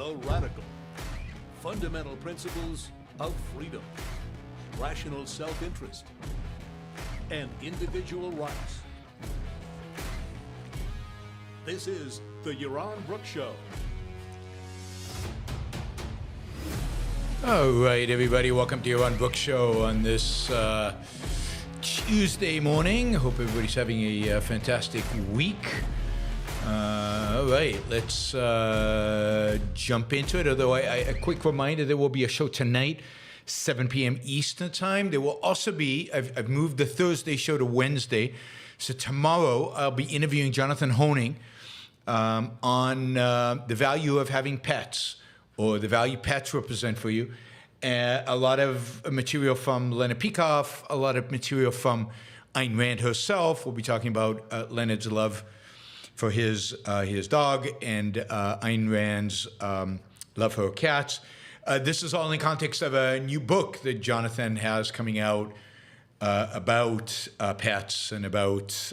The radical. Fundamental principles of freedom, rational self-interest, and individual rights. This is the Yaron Brook Show. All right, everybody, welcome to Yaron Brook Show on this Tuesday morning. Hope everybody's having a fantastic week. All right, let's jump into it. Although a quick reminder, there will be a show tonight, 7 p.m. Eastern time. There will also be, I've moved the Thursday show to Wednesday. So tomorrow I'll be interviewing Jonathan Honing on the value of having pets, or the value pets represent for you. A lot of material from Leonard Peikoff, a lot of material from Ayn Rand herself. We'll be talking about Leonard's love for his dog and Ayn Rand's love for her cats. This is all in context of a new book that Jonathan has coming out about pets and about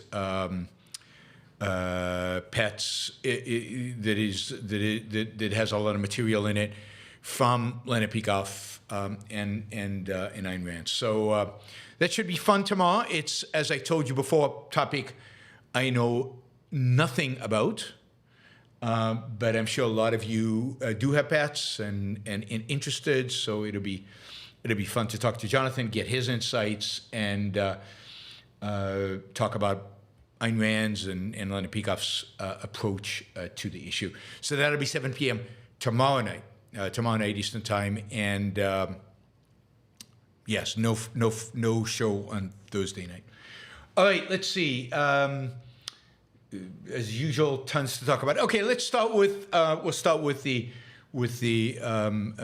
pets that has a lot of material in it from Leonard Peikoff and Ayn Rand. So that should be fun tomorrow. It's, as I told you before, a topic I know nothing about, but I'm sure a lot of you do have pets and interested. So it'll be fun to talk to Jonathan, get his insights, and talk about Ayn Rand's and Leonard Peikoff's approach to the issue. So that'll be 7 p.m. tomorrow night Eastern time, and yes, no show on Thursday night. All right, let's see. As usual, tons to talk about. Okay, let's start with the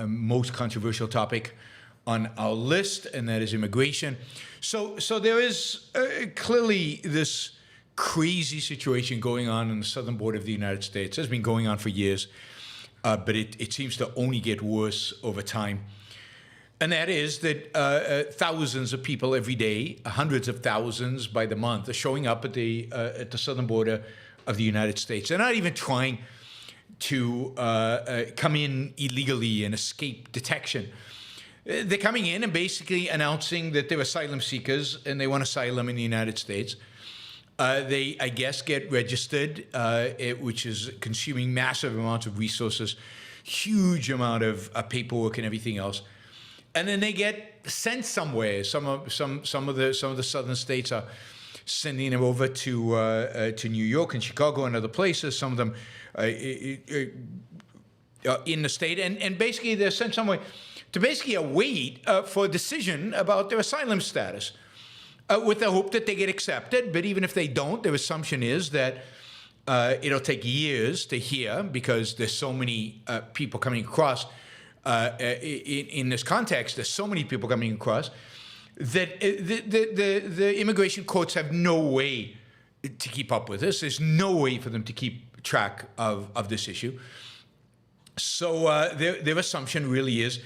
most controversial topic on our list, and that is immigration. So there is clearly this crazy situation going on the southern border of the United States. It's been going on for years, but it seems to only get worse over time. And that is that thousands of people every day, hundreds of thousands by the month, are showing up at the southern border of the United States. They're not even trying to come in illegally and escape detection. They're coming in and basically announcing that they're asylum seekers and they want asylum in the United States. They, I guess, get registered, which is consuming massive amounts of resources, huge amount of paperwork and everything else. And then they get sent somewhere. Some of the southern states are sending them over to New York and Chicago and other places. Some of them in the state, and basically they're sent somewhere to basically await for a decision about their asylum status, with the hope that they get accepted. But even if they don't, their assumption is that it'll take years to hear, because there's so many people coming across. In this context, there's so many people coming across that the immigration courts have no way to keep up with this. There's no way for them to keep track of this issue. So their assumption really is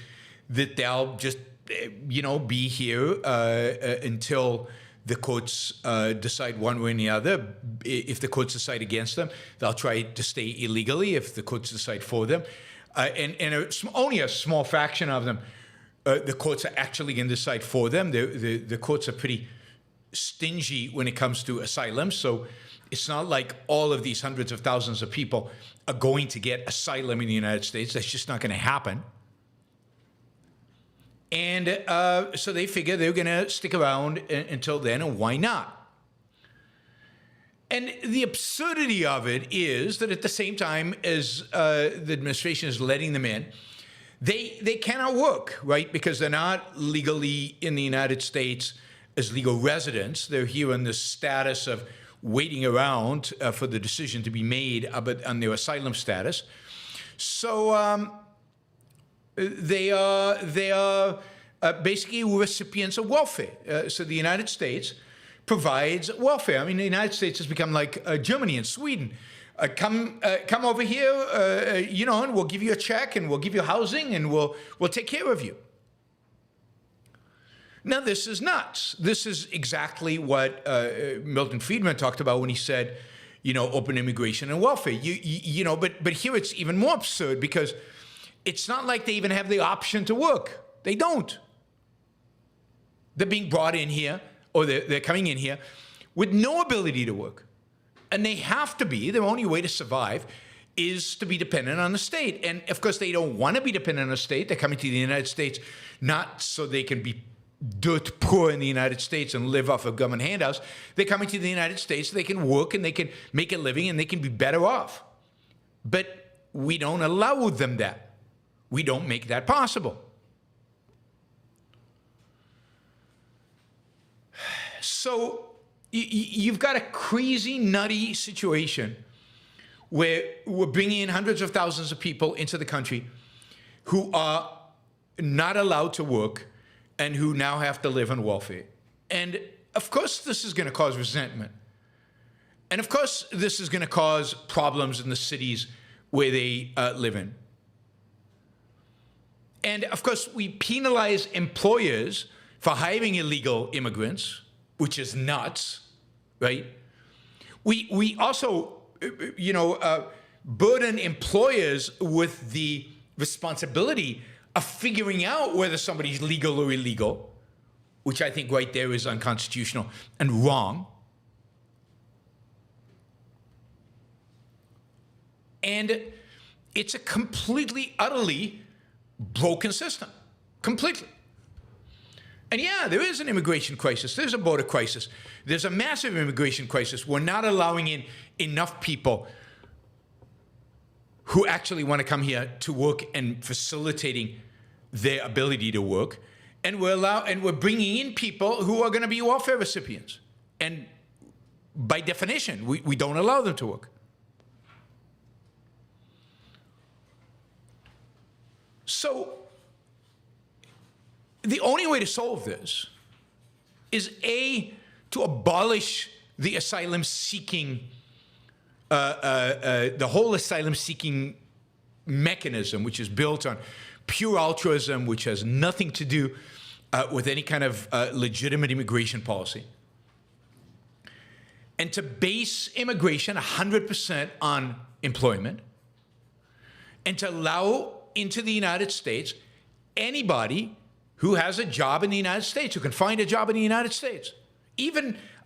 that they'll just, be here until the courts decide one way or the other. If the courts decide against them, they'll try to stay illegally. If the courts decide for them, and only a small fraction of them, the courts are actually going to decide for them. The courts are pretty stingy when it comes to asylum, so it's not like all of these hundreds of thousands of people are going to get asylum in the United States. That's just not going to happen. And so they figure they're going to stick around until then, and why not? And the absurdity of it is that at the same time as the administration is letting them in, they cannot work, right? Because they're not legally in the United States as legal residents. They're here on the status of waiting around for the decision to be made on their asylum status. So they are basically recipients of welfare. So the United States provides welfare. I mean, the United States has become like Germany and Sweden. Come over here, and we'll give you a check, and we'll give you housing, and we'll take care of you. Now, this is nuts. This is exactly what Milton Friedman talked about when he said, open immigration and welfare. But here it's even more absurd, because it's not like they even have the option to work. They don't. They're being brought in here, or they're coming in here with no ability to work. And they have to be. Their only way to survive is to be dependent on the state. And of course, they don't want to be dependent on the state. They're coming to the United States not so they can be dirt poor in the United States and live off of government handouts. They're coming to the United States so they can work and they can make a living and they can be better off. But we don't allow them that. We don't make that possible. So you've got a crazy, nutty situation where we're bringing in hundreds of thousands of people into the country who are not allowed to work and who now have to live on welfare. And of course, this is going to cause resentment. And of course, this is going to cause problems in the cities where they live in. And of course, we penalize employers for hiring illegal immigrants, which is nuts, right? We also, burden employers with the responsibility of figuring out whether somebody's legal or illegal, which I think right there is unconstitutional and wrong. And it's a completely, utterly broken system. Completely. And yeah, there is an immigration crisis. There's a border crisis. There's a massive immigration crisis. We're not allowing in enough people who actually want to come here to work and facilitating their ability to work. And we're bringing in people who are going to be welfare recipients. And by definition, we don't allow them to work. So the only way to solve this is to abolish the asylum-seeking, the whole asylum-seeking mechanism, which is built on pure altruism, which has nothing to do with any kind of legitimate immigration policy, and to base immigration 100% on employment, and to allow into the United States anybody who has a job in the United States, who can find a job in the United States.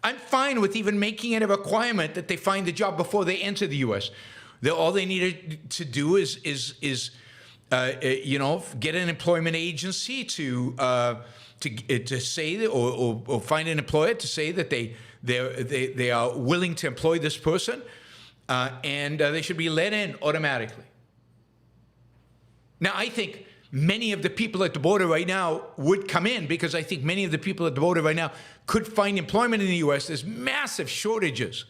I'm fine with even making it a requirement that they find a job before they enter the U.S. All they need to do is get an employment agency to say or find an employer to say that they are willing to employ this person, and they should be let in automatically. Now, I think many of the people at the border right now would come in because I think many of the people at the border right now could find employment in the U.S. There's massive shortages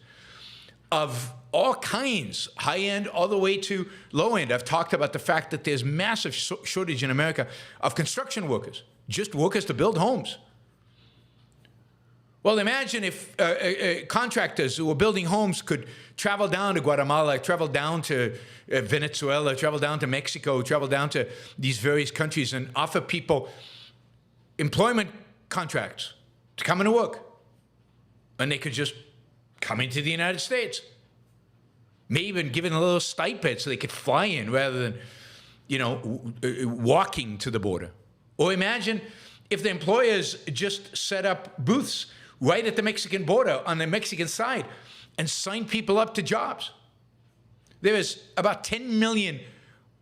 of all kinds, high-end all the way to low-end. I've talked about the fact that there's massive shortage in America of construction workers, just workers to build homes. Well, imagine if contractors who were building homes could travel down to Guatemala, travel down to Venezuela, travel down to Mexico, travel down to these various countries and offer people employment contracts to come into work. And they could just come into the United States. Maybe even given a little stipend so they could fly in rather than, walking to the border. Or imagine if the employers just set up booths right at the Mexican border on the Mexican side and sign people up to jobs. There is about 10 million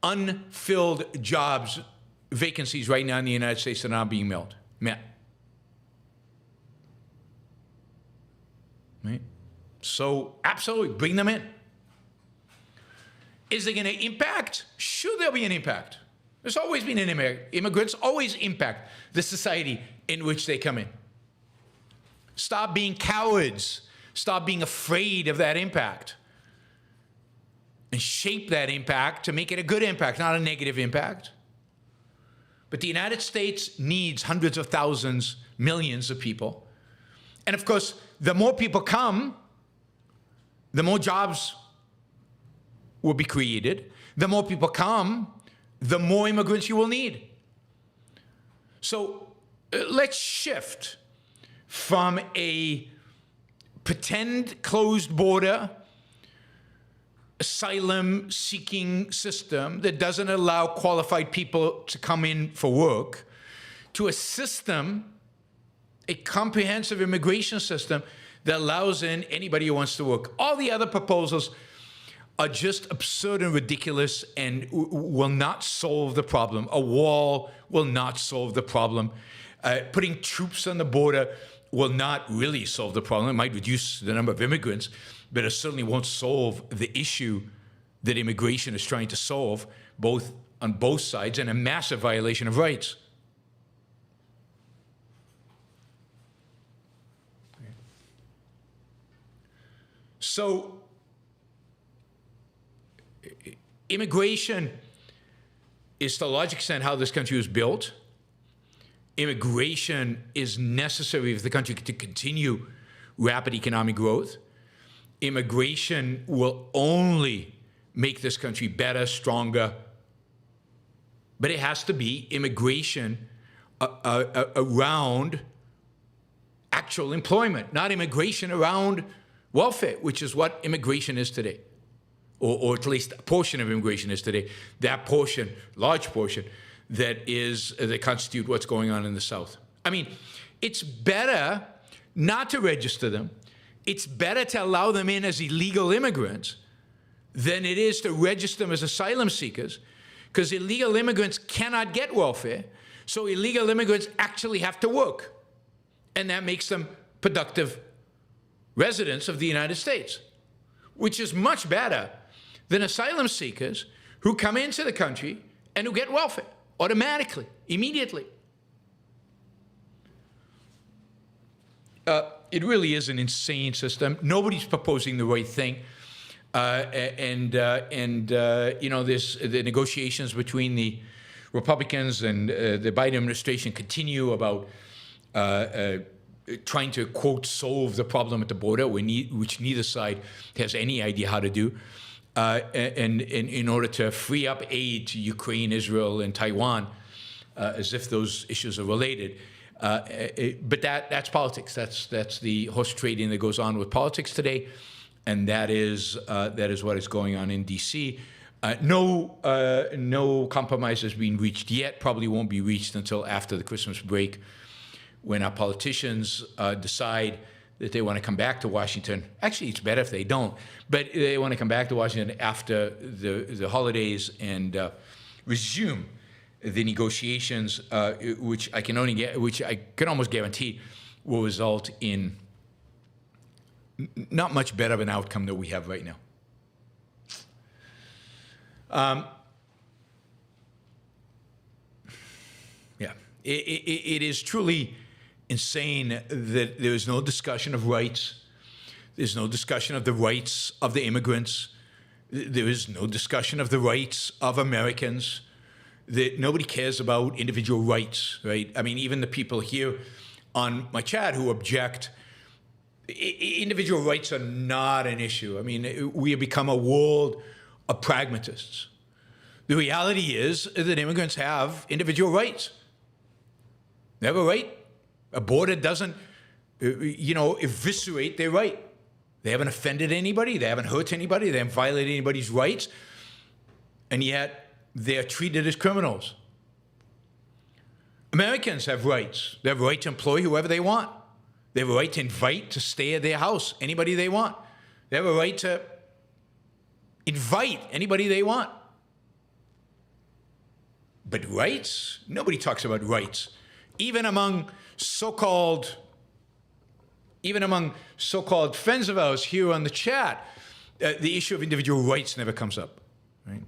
unfilled jobs, vacancies right now in the United States that are not being met. Right? So absolutely, bring them in. Is there going to impact? Sure, there'll be an impact. There's always been an impact. Immigrants always impact the society in which they come in. Stop being cowards. Stop being afraid of that impact. And shape that impact to make it a good impact, not a negative impact. But the United States needs hundreds of thousands, millions of people. And of course, the more people come, the more jobs will be created. The more people come, the more immigrants you will need. So let's shift from a pretend closed border asylum-seeking system that doesn't allow qualified people to come in for work, to a system, a comprehensive immigration system that allows in anybody who wants to work. All the other proposals are just absurd and ridiculous and will not solve the problem. A wall will not solve the problem. Putting troops on the border will not really solve the problem. It might reduce the number of immigrants, but it certainly won't solve the issue that immigration is trying to solve, on both sides, and a massive violation of rights. So, immigration is to a large extent how this country was built. Immigration is necessary for the country to continue rapid economic growth. Immigration will only make this country better, stronger, but it has to be immigration around actual employment, not immigration around welfare, which is what immigration is today, or at least a portion of immigration is today. That portion, large portion, that constitute what's going on in the South. I mean, it's better not to register them. It's better to allow them in as illegal immigrants than it is to register them as asylum seekers, because illegal immigrants cannot get welfare, so illegal immigrants actually have to work, and that makes them productive residents of the United States, which is much better than asylum seekers who come into the country and who get welfare automatically, immediately. It really is an insane system. Nobody's proposing the right thing. You know, the negotiations between the Republicans and the Biden administration continue about trying to, quote, solve the problem at the border, which neither side has any idea how to do, and in order to free up aid to Ukraine, Israel, and Taiwan, as if those issues are related. But that's politics. That's the horse trading that goes on with politics today, and that is what is going on in D.C. No compromise has been reached yet. Probably won't be reached until after the Christmas break, when our politicians decide that they want to come back to Washington. Actually, it's better if they don't, but they want to come back to Washington after the holidays and resume the negotiations, which I can almost guarantee will result in not much better of an outcome than we have right now. Yeah, it is truly insane that there is no discussion of rights. There's no discussion of the rights of the immigrants. There is no discussion of the rights of Americans. That nobody cares about individual rights, right? I mean, even the people here on my chat who object, individual rights are not an issue. I mean, we have become a world of pragmatists. The reality is that immigrants have individual rights. They have a right. A border doesn't, eviscerate their right. They haven't offended anybody. They haven't hurt anybody. They haven't violated anybody's rights. And yet, they are treated as criminals. Americans have rights. They have a right to employ whoever they want. They have a right to invite to stay at their house anybody they want. They have a right to invite anybody they want. But rights? Nobody talks about rights. Even among so-called friends of ours here on the chat, the issue of individual rights never comes up, right?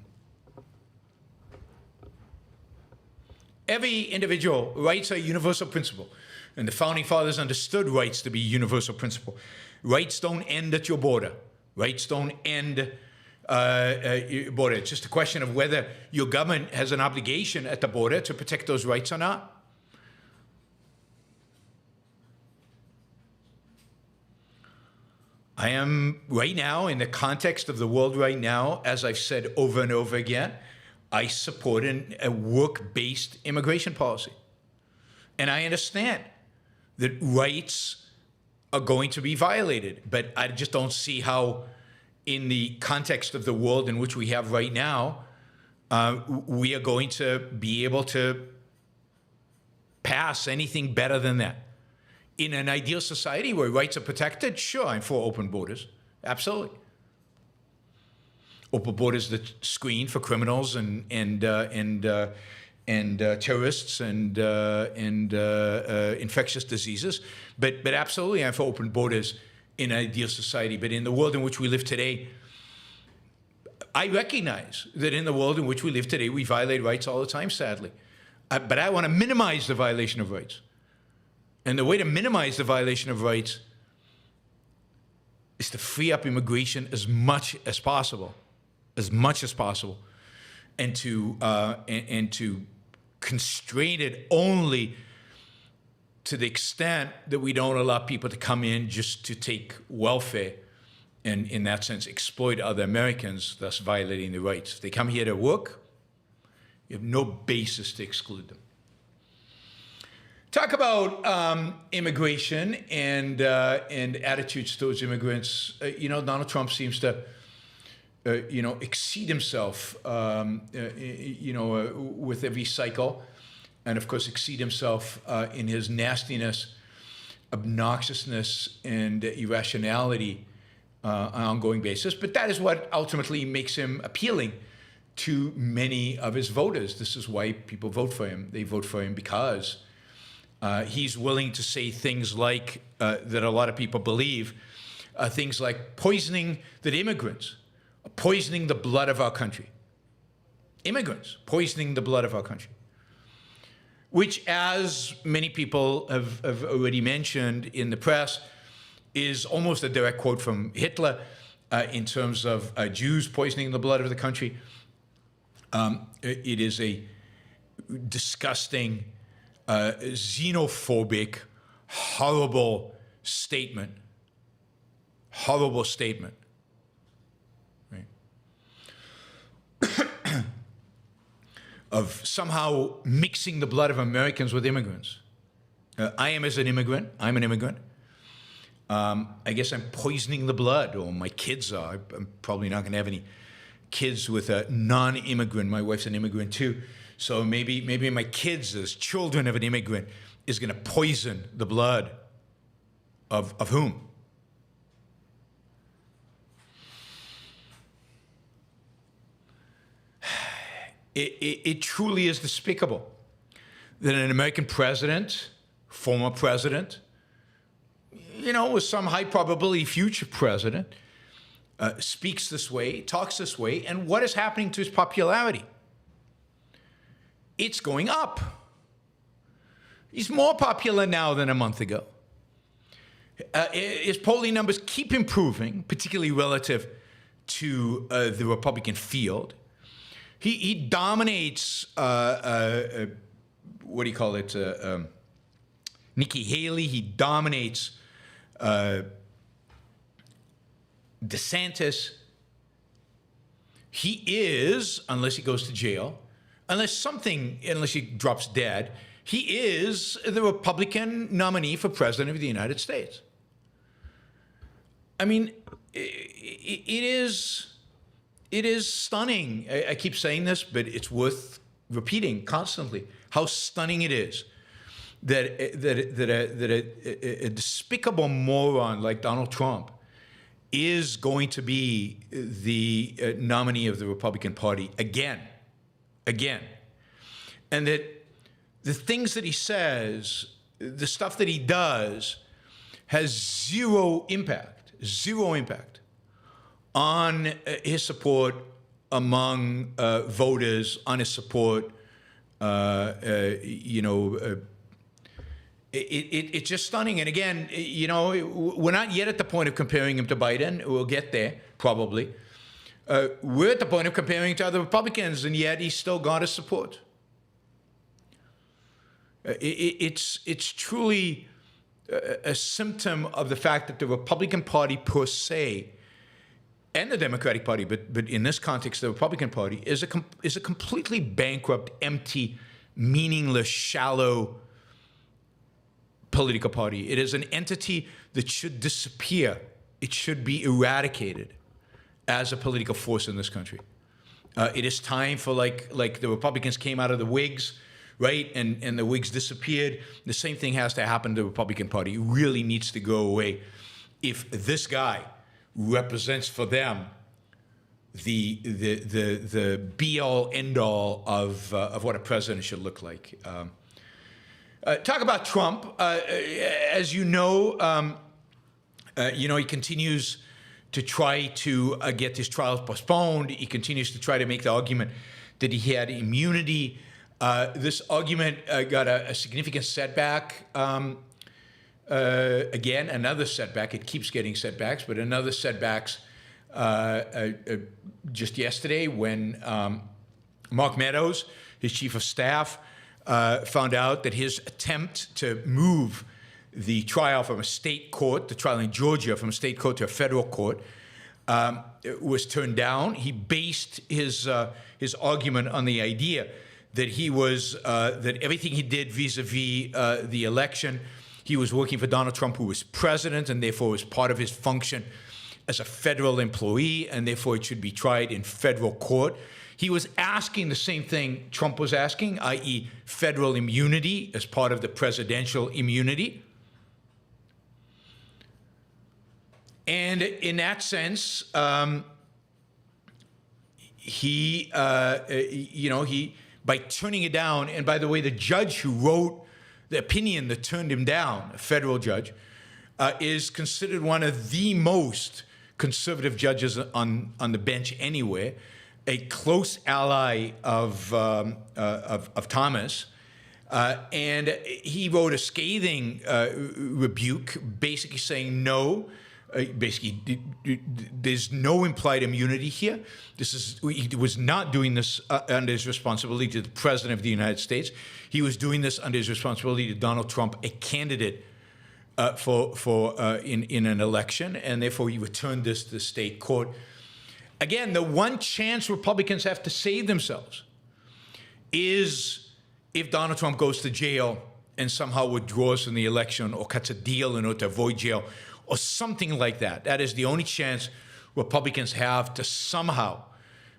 Every individual rights are a universal principle, and the Founding Fathers understood rights to be a universal principle. Rights don't end at your border. Rights don't end your border. It's just a question of whether your government has an obligation at the border to protect those rights or not. I am right now, in the context of the world right now, as I've said over and over again, I support a work-based immigration policy. And I understand that rights are going to be violated, but I just don't see how in the context of the world in which we have right now, we are going to be able to pass anything better than that. In an ideal society where rights are protected, sure, I'm for open borders. Absolutely. Open borders that screen for criminals and terrorists and infectious diseases. But absolutely, I'm for open borders in an ideal society. But in the world in which we live today, I recognize that in the world in which we live today, we violate rights all the time, sadly. But I want to minimize the violation of rights. And the way to minimize the violation of rights is to free up immigration as much as possible, and to constrain it only to the extent that we don't allow people to come in just to take welfare and, in that sense, exploit other Americans, thus violating their rights. If they come here to work, you have no basis to exclude them. Talk about immigration and attitudes towards immigrants. Donald Trump seems to, exceed himself, with every cycle, and of course exceed himself in his nastiness, obnoxiousness, and irrationality on an ongoing basis. But that is what ultimately makes him appealing to many of his voters. This is why people vote for him. They vote for him because he's willing to say things like, that a lot of people believe, things like poisoning the blood of our country. Immigrants poisoning the blood of our country. Which, as many people have already mentioned in the press, is almost a direct quote from Hitler in terms of Jews poisoning the blood of the country. It is a disgusting, xenophobic, horrible statement. Horrible statement. Right? Of somehow mixing the blood of Americans with immigrants. I am as an immigrant. I'm an immigrant. I guess I'm poisoning the blood, or my kids are. I'm probably not going to have any kids with a non-immigrant. My wife's an immigrant too. So maybe my kids, as children of an immigrant, is going to poison the blood of whom? It truly is despicable that an American president, former president, with some high probability future president, speaks this way, talks this way, and what is happening to his popularity? It's going up. He's more popular now than a month ago. His polling numbers keep improving, particularly relative to the Republican field. He dominates, Nikki Haley. He dominates DeSantis. He is, unless he goes to jail, unless he drops dead, he is the Republican nominee for president of the United States. I mean, it is stunning. I keep saying this, but it's worth repeating constantly how stunning it is that a despicable moron like Donald Trump is going to be the nominee of the Republican Party again, and that the things that he says, the stuff that he does, has zero impact on his support among voters, on his support, it's just stunning. And again, we're not yet at the point of comparing him to Biden. We'll get there, probably. We're at the point of comparing him to other Republicans, and yet he's still got his support. It's truly a symptom of the fact that the Republican Party per se, and the Democratic Party, but in this context, the Republican Party, is a completely bankrupt, empty, meaningless, shallow political party. It is an entity that should disappear. It should be eradicated. as a political force in this country. It is time for like the Republicans came out of the Whigs, right? And the Whigs disappeared. The same thing has to happen to the Republican Party. It really needs to go away if this guy represents for them the be-all, end-all of what a president should look like. Talk about Trump. As you know, he continues to try to get his trials postponed. He continues to try to make the argument that he had immunity. This argument got a significant setback. Again, another setback. It keeps getting setbacks, but another setbacks just yesterday when Mark Meadows, his chief of staff, found out that his attempt to move the trial from a state court, the trial in Georgia, from a state court to a federal court, was turned down. He based his argument on the idea that he was that everything he did vis-a-vis the election, he was working for Donald Trump, who was president, and therefore was part of his function as a federal employee, and therefore it should be tried in federal court. He was asking the same thing Trump was asking, i.e. federal immunity as part of the presidential immunity. And in that sense, he by turning it down, and by the way, the judge who wrote the opinion that turned him down, a federal judge, is considered one of the most conservative judges on the bench anywhere, a close ally of Thomas, and he wrote a scathing rebuke, basically saying no. Basically, there's no implied immunity here. He was not doing this under his responsibility to the President of the United States. He was doing this under his responsibility to Donald Trump, a candidate in an election, and therefore he returned this to the state court. Again, the one chance Republicans have to save themselves is if Donald Trump goes to jail and somehow withdraws from the election or cuts a deal in order to avoid jail, or something like that. That is the only chance Republicans have to somehow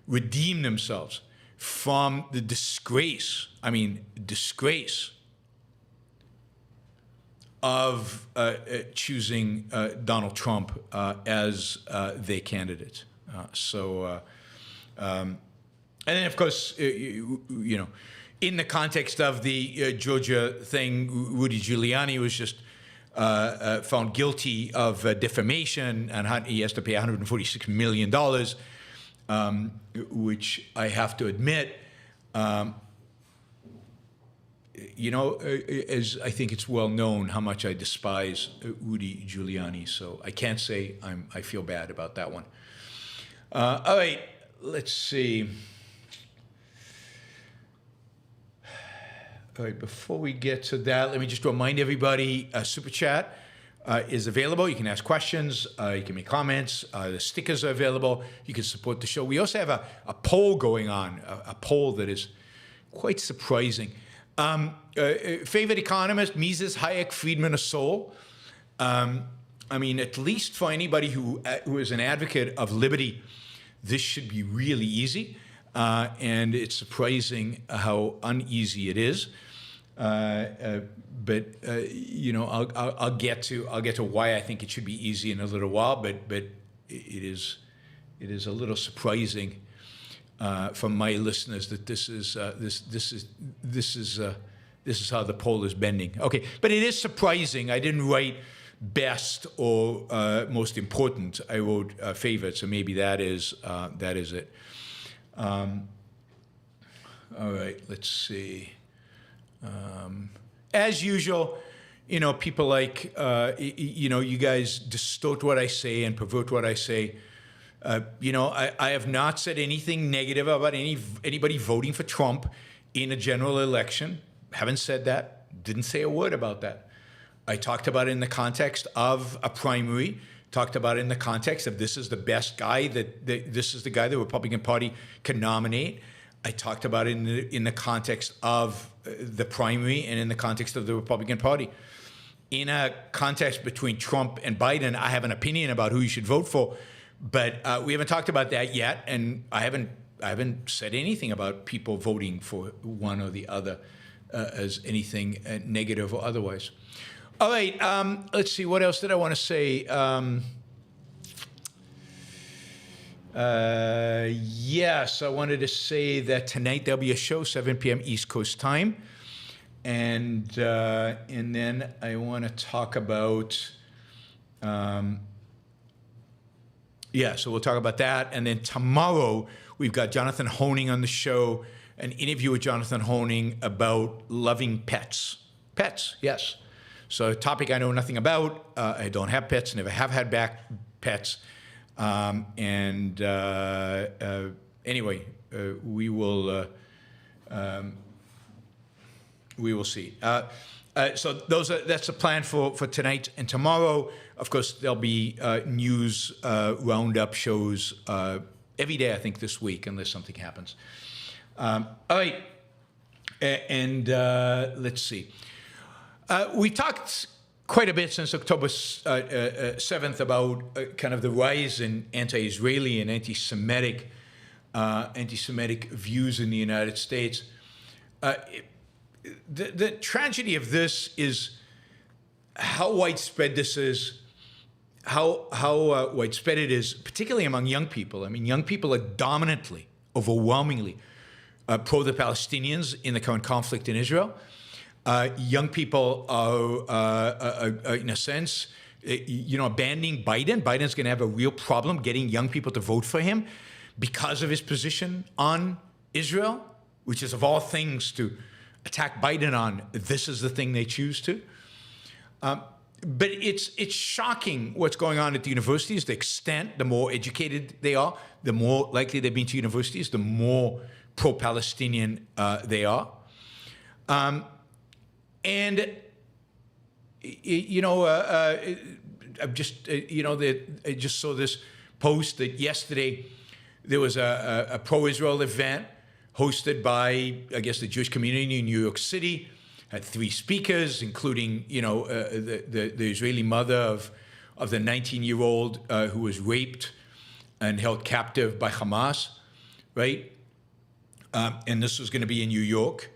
redeem themselves from the disgrace of choosing Donald Trump as their candidate. And then, of course, in the context of the Georgia thing, Rudy Giuliani was just found guilty of defamation, and he has to pay $146 million, which I have to admit, as I think it's well known how much I despise Rudy Giuliani, so I can't say I feel bad about that one. All right, let's see. All right, before we get to that, let me just remind everybody, Super Chat is available. You can ask questions. You can make comments. The stickers are available. You can support the show. We also have a poll going on, a poll that is quite surprising. Favorite economist, Mises, Hayek, Friedman, or Sol? At least for anybody who is an advocate of liberty, this should be really easy. And it's surprising how uneasy it is. I'll get to why I think it should be easy in a little while. But it is a little surprising from my listeners that this is how the poll is bending. Okay, but it is surprising. I didn't write best or most important. I wrote favorite, so maybe that is it. All right, let's see. As usual, people like, you guys distort what I say and pervert what I say. I have not said anything negative about anybody voting for Trump in a general election. Haven't said that. Didn't say a word about that. I talked about it in the context of a primary. Talked about it in the context of this is the best guy this is the guy the Republican Party can nominate. I talked about it in the context of the primary and in the context of the Republican Party. In a context between Trump and Biden, I have an opinion about who you should vote for, But we haven't talked about that yet, and I haven't said anything about people voting for one or the other as anything negative or otherwise. All right, let's see. What else did I want to say? Yes, I wanted to say that tonight there'll be a show, 7 p.m. East Coast time. And then I want to talk about, so we'll talk about that. And then tomorrow we've got Jonathan Honing on the show, an interview with Jonathan Honing about loving pets. Pets, yes. So a topic I know nothing about. I don't have pets, never have had pets. Anyway, we will see. So that's the plan for tonight and tomorrow. Of course, there'll be news roundup shows every day, I think, this week, unless something happens. All right, and let's see. We talked quite a bit since October 7th about kind of the rise in anti-Israeli and anti-Semitic views in the United States. The tragedy of this is how widespread this is, how widespread it is, particularly among young people. I mean, young people are dominantly, overwhelmingly pro the Palestinians in the current conflict in Israel. Young people are in a sense, abandoning Biden. Biden's going to have a real problem getting young people to vote for him because of his position on Israel, which is of all things to attack Biden on. This is the thing they choose to. But it's shocking what's going on at the universities. The extent, the more educated they are, the more likely they've been to universities, the more pro-Palestinian they are. I just saw this post that yesterday there was a pro-Israel event hosted by, I guess, the Jewish community in New York City. Had 3 speakers, including, the Israeli mother of the 19-year-old who was raped and held captive by Hamas, right? And this was going to be in New York.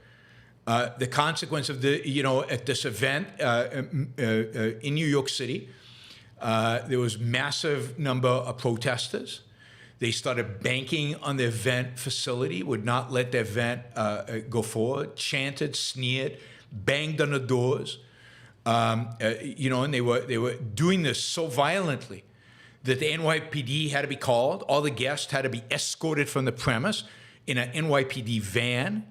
The consequence of at this event in New York City, there was massive number of protesters. They started banking on the event facility, would not let the event go forward, chanted, sneered, banged on the doors, and they were doing this so violently that the NYPD had to be called. All the guests had to be escorted from the premise in an NYPD van,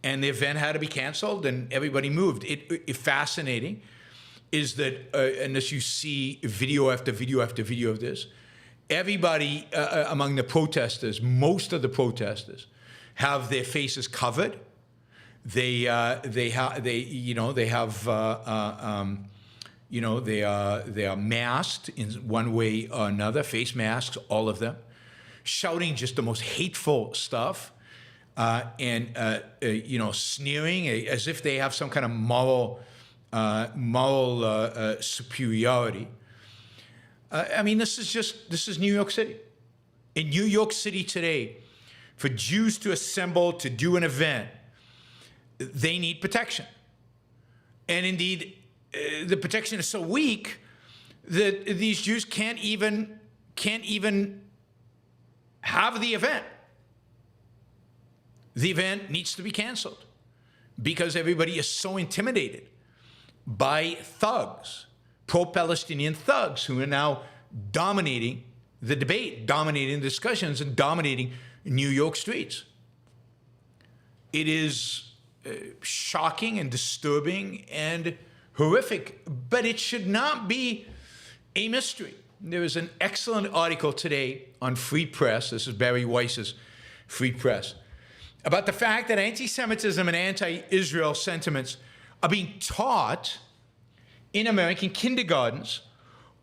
and the event had to be canceled, and everybody moved. It fascinating is that, and as you see video after video after video of this, everybody among the protesters, most of the protesters, have their faces covered. They are masked in one way or another, face masks, all of them, shouting just the most hateful stuff, and sneering as if they have some kind of moral superiority. This is New York City. In New York City today, for Jews to assemble to do an event, they need protection. And indeed, the protection is so weak that these Jews can't even have the event. The event needs to be canceled because everybody is so intimidated by thugs, pro-Palestinian thugs, who are now dominating the debate, dominating the discussions, and dominating New York streets. It is shocking and disturbing and horrific, but it should not be a mystery. There is an excellent article today on Free Press, this is Barry Weiss's Free Press, about the fact that anti-Semitism and anti-Israel sentiments are being taught in American kindergartens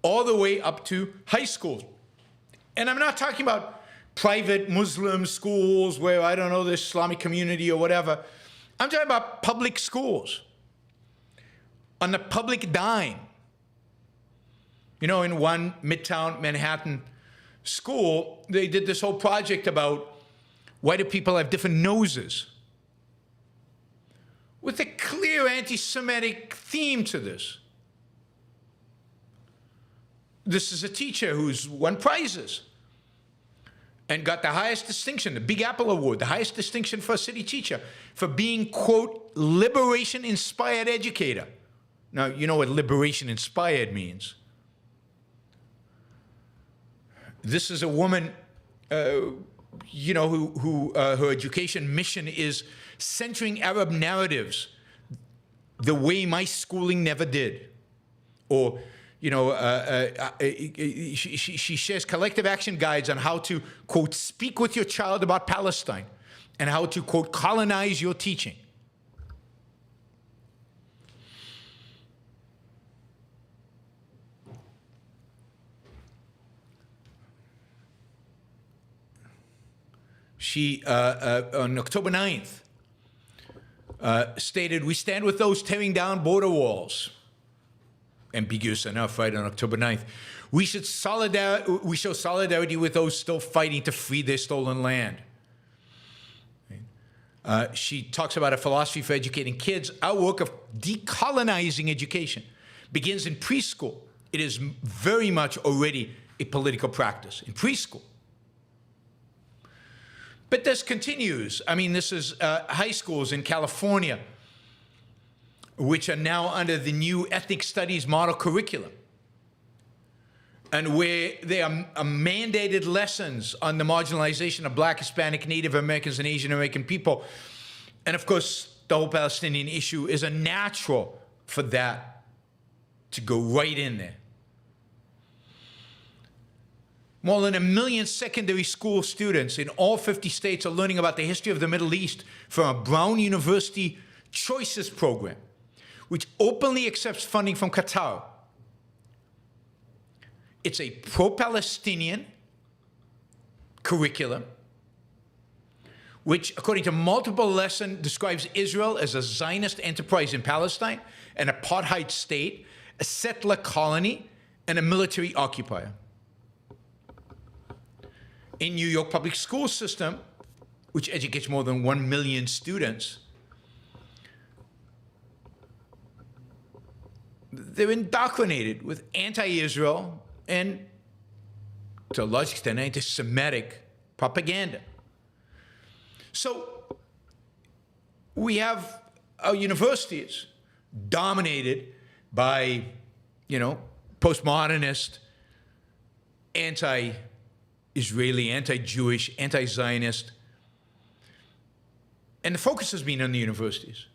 all the way up to high school. And I'm not talking about private Muslim schools where, I don't know, the Islamic community or whatever. I'm talking about public schools on the public dime. In one Midtown Manhattan school, they did this whole project about why do people have different noses, with a clear anti-Semitic theme to this. This is a teacher who's won prizes and got the highest distinction, the Big Apple Award, the highest distinction for a city teacher, for being, quote, liberation-inspired educator. Now, you know what liberation-inspired means. This is a woman, you know, who her education mission is centering Arab narratives the way my schooling never did. Or, you know, she shares collective action guides on how to, quote, speak with your child about Palestine and how to, quote, colonize your teaching. She, on October 9th, stated, "We stand with those tearing down border walls." Ambiguous enough, right, on October 9th. We show solidarity with those still fighting to free their stolen land. She talks about a philosophy for educating kids. Our work of decolonizing education begins in preschool. It is very much already a political practice in preschool. But this continues. I mean, this is high schools in California, which are now under the new ethnic studies model curriculum, and where there are mandated lessons on the marginalization of Black, Hispanic, Native Americans, and Asian American people. And of course, the whole Palestinian issue is a natural for that to go right in there. More than 1 million secondary school students in all 50 states are learning about the history of the Middle East from a Brown University Choices program, which openly accepts funding from Qatar. It's a pro-Palestinian curriculum, which, according to multiple lessons, describes Israel as a Zionist enterprise in Palestine, an apartheid state, a settler colony, and a military occupier. In New York public school system, which educates more than 1 million students, they're indoctrinated with anti-Israel and, to a large extent, anti-Semitic propaganda. So we have our universities dominated by, you know, postmodernist, anti-Israeli, anti-Jewish, anti-Zionist. And the focus has been on the universities.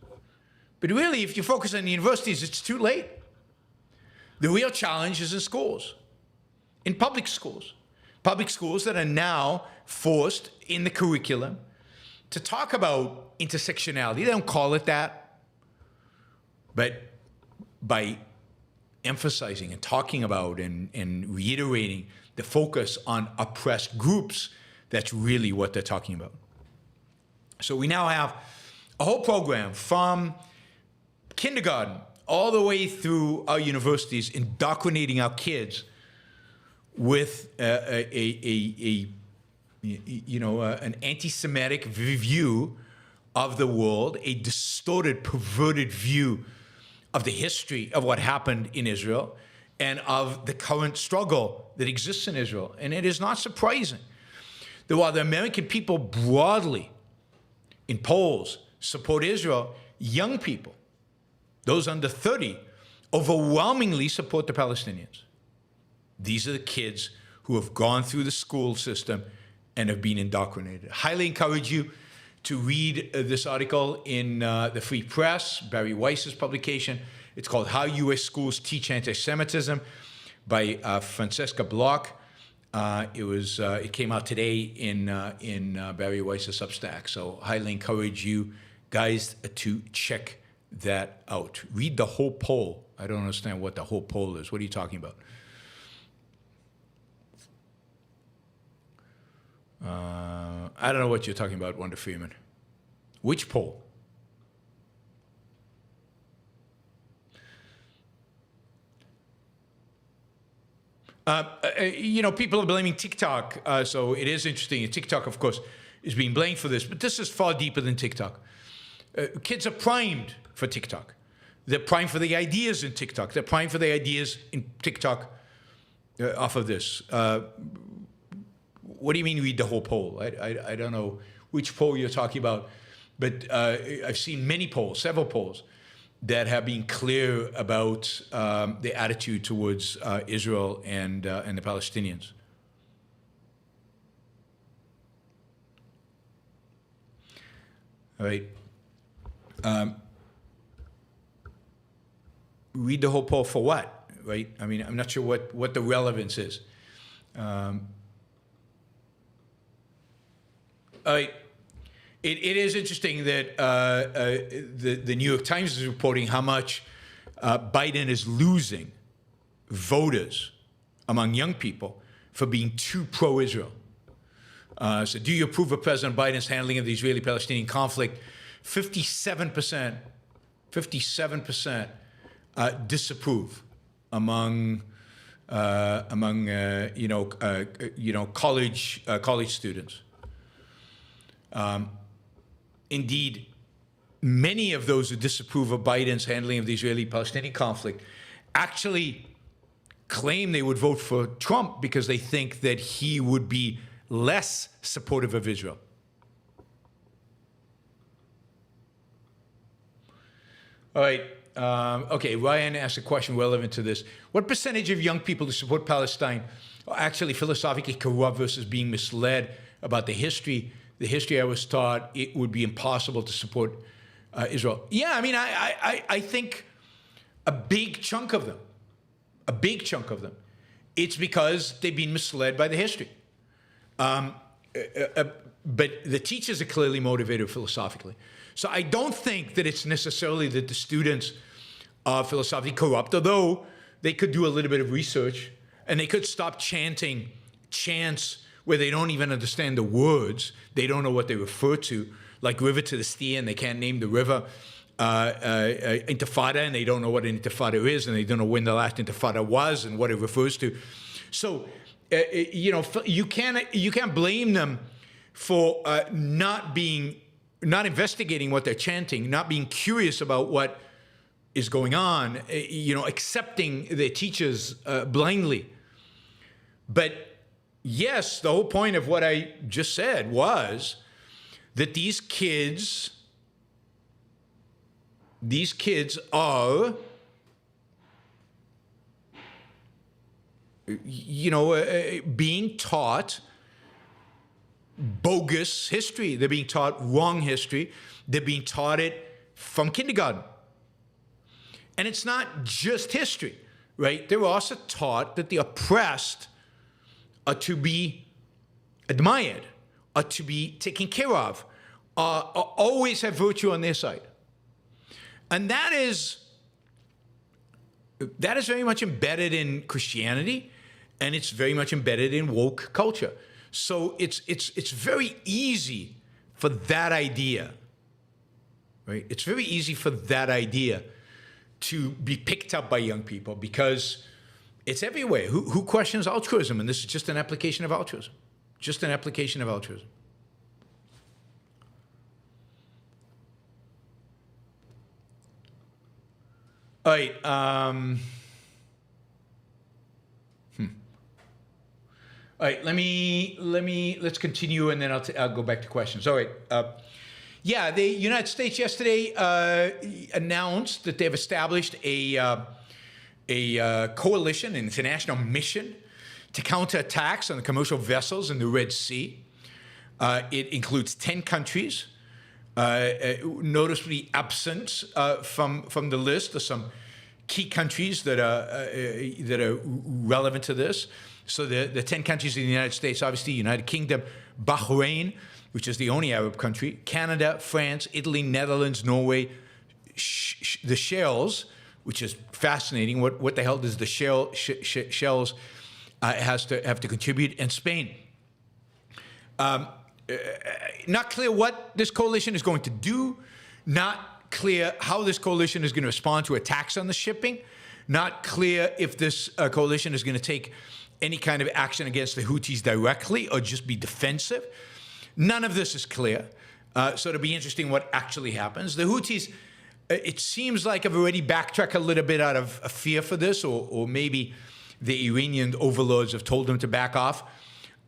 But really, if you focus on the universities, it's too late. The real challenge is in schools, in public schools that are now forced in the curriculum to talk about intersectionality. They don't call it that, but by emphasizing and talking about and reiterating the focus on oppressed groups, that's really what they're talking about. So we now have a whole program from kindergarten all the way through our universities, indoctrinating our kids with an anti-Semitic view of the world, a distorted, perverted view of the history of what happened in Israel and of the current struggle that exists in Israel. And it is not surprising that while the American people broadly, in polls, support Israel, young people, those under 30, overwhelmingly support the Palestinians. These are the kids who have gone through the school system and have been indoctrinated. I highly encourage you to read this article in the Free Press, Barry Weiss's publication. It's called How U.S. Schools Teach Anti-Semitism by Francesca Bloch. It came out today in Barry Weiss's Substack. So highly encourage you guys to check that out. Read the whole poll. I don't understand what the whole poll is. What are you talking about? I don't know what you're talking about, Wanda Freeman. Which poll? People are blaming TikTok, so it is interesting. And TikTok, of course, is being blamed for this, but this is far deeper than TikTok. Kids are primed for TikTok. They're primed for the ideas in TikTok. They're primed for the ideas in TikTok off of this. What do you mean read the whole poll? I don't know which poll you're talking about, but I've seen many polls, several polls, that have been clear about the attitude towards Israel and the Palestinians. All right. Read the whole poll for what, right? I mean, I'm not sure what the relevance is. All right. It is interesting that the New York Times is reporting how much Biden is losing voters among young people for being too pro-Israel. So do you approve of President Biden's handling of the Israeli-Palestinian conflict? 57% disapprove among college students. Indeed, many of those who disapprove of Biden's handling of the Israeli-Palestinian conflict actually claim they would vote for Trump because they think that he would be less supportive of Israel. All right. Okay, Ryan asked a question relevant to this. What percentage of young people who support Palestine are actually philosophically corrupt versus being misled about the history? The history I was taught, it would be impossible to support Israel. Yeah, I mean, I think a big chunk of them, it's because they've been misled by the history. But the teachers are clearly motivated philosophically. So I don't think that it's necessarily that the students are philosophically corrupt, although they could do a little bit of research and they could stop chanting chants where they don't even understand the words. They don't know what they refer to, like river to the Sea, and they can't name the river. Intifada, and they don't know what an intifada is, and they don't know when the last intifada was and what it refers to. So, you can't blame them for not investigating what they're chanting, not being curious about what is going on, accepting their teachers blindly. But yes, the whole point of what I just said was that these kids are, being taught bogus history. They're being taught wrong history. They're being taught it from kindergarten. And it's not just history, right? They're also taught that the oppressed are to be admired, are to be taken care of, always have virtue on their side. And that is very much embedded in Christianity, and it's very much embedded in woke culture. So it's very easy for that idea, right? It's very easy for that idea to be picked up by young people because it's everywhere. Who questions altruism? And this is just an application of altruism. Just an application of altruism. All right. All right. Let's continue, and then I'll go back to questions. All right. Yeah, the United States yesterday announced that they've established a coalition, an international mission to counter attacks on the commercial vessels in the Red Sea. It includes 10 countries. Noticeably absent from the list are some key countries that are relevant to this. So the 10 countries in the United States, obviously, United Kingdom, Bahrain, which is the only Arab country, Canada, France, Italy, Netherlands, Norway, the Shells, which is fascinating. What the hell does the Shells have to contribute? And Spain. Not clear what this coalition is going to do, not clear how this coalition is going to respond to attacks on the shipping, not clear if this coalition is going to take any kind of action against the Houthis directly or just be defensive. None of this is clear. So it'll be interesting what actually happens. The Houthis, it seems like, have already backtracked a little bit out of a fear for this, or maybe the Iranian overlords have told them to back off,